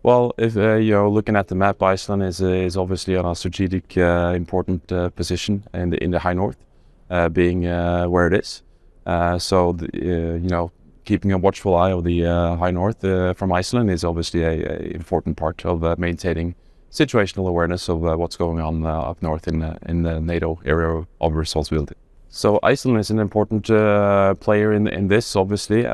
Well, if looking at the map, Iceland is obviously on a strategic important position in the high north, being where it is. Keeping a watchful eye of the high north from Iceland is obviously a important part of maintaining situational awareness of what's going on up north in the NATO area of responsibility. So Iceland is an important player in this. Obviously,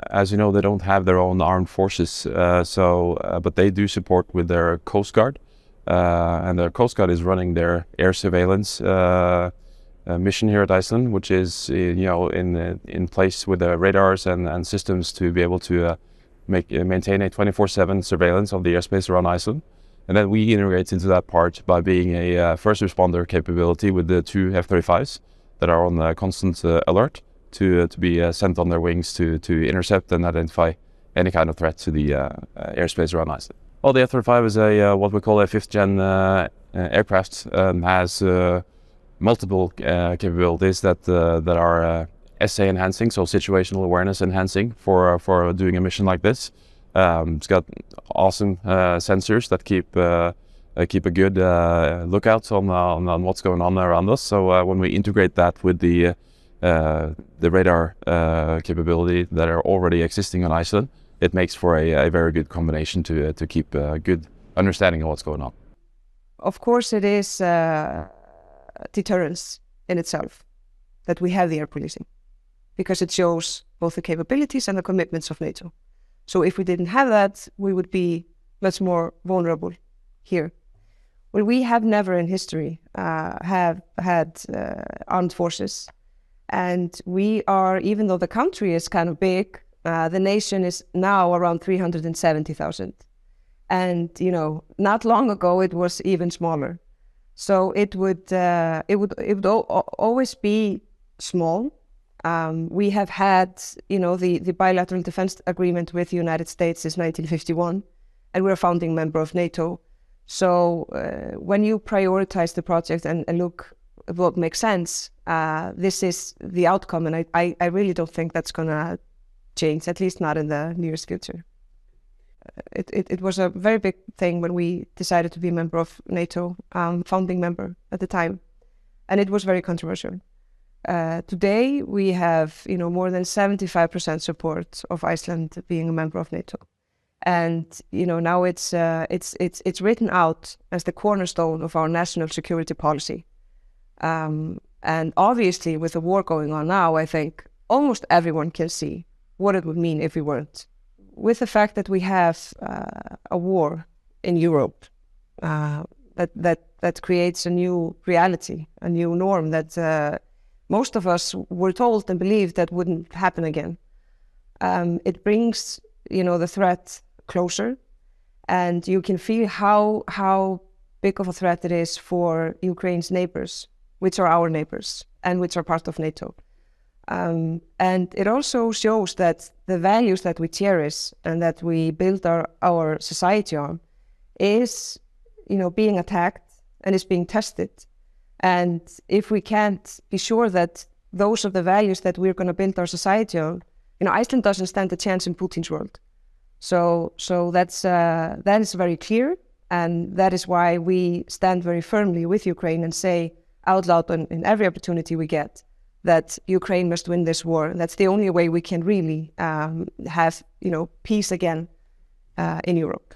as you know, they don't have their own armed forces, but they do support with their Coast Guard, and their Coast Guard is running their air surveillance mission here at Iceland, which is in place with the radars and systems to be able to maintain a 24/7 surveillance of the airspace around Iceland. And then we integrate into that part by being a first responder capability with the 2 F-35s that are on constant alert to be sent on their wings to intercept and identify any kind of threat to the airspace around Iceland. Well, the F-35 is what we call a 5th-gen aircraft, has multiple capabilities that are SA enhancing, so situational awareness enhancing for doing a mission like this. It's got awesome sensors that keep a good lookout on what's going on around us. So when we integrate that with the radar capability that are already existing on Iceland, it makes for a very good combination to keep a good understanding of what's going on. Of course, it is deterrence in itself that we have the air policing, because it shows both the capabilities and the commitments of NATO. So if we didn't have that, we would be much more vulnerable here. Well, we have never in history have had armed forces. And we are, even though the country is kind of big, the nation is now around 370,000. And, not long ago, it was even smaller. So it would always be small. We have had, the bilateral defense agreement with the United States since 1951, and we're a founding member of NATO. So when you prioritize the project and look at what makes sense, this is the outcome, and I really don't think that's going to change, at least not in the nearest future. It was a very big thing when we decided to be a member of NATO, founding member at the time, and it was very controversial. Today we have more than 75% support of Iceland being a member of NATO, and now it's written out as the cornerstone of our national security policy. And obviously, with the war going on now, I think almost everyone can see what it would mean if we weren't. With the fact that we have a war in Europe, that creates a new reality, a new norm that most of us were told and believed that wouldn't happen again. It brings, the threat closer, and you can feel how big of a threat it is for Ukraine's neighbors, which are our neighbors and which are part of NATO. And it also shows that the values that we cherish and that we build our society on is, being attacked and is being tested. And if we can't be sure that those are the values that we're going to build our society on, Iceland doesn't stand a chance in Putin's world. So that is very clear, and that is why we stand very firmly with Ukraine and say out loud in every opportunity we get that Ukraine must win this war. That's the only way we can really have, peace again in Europe.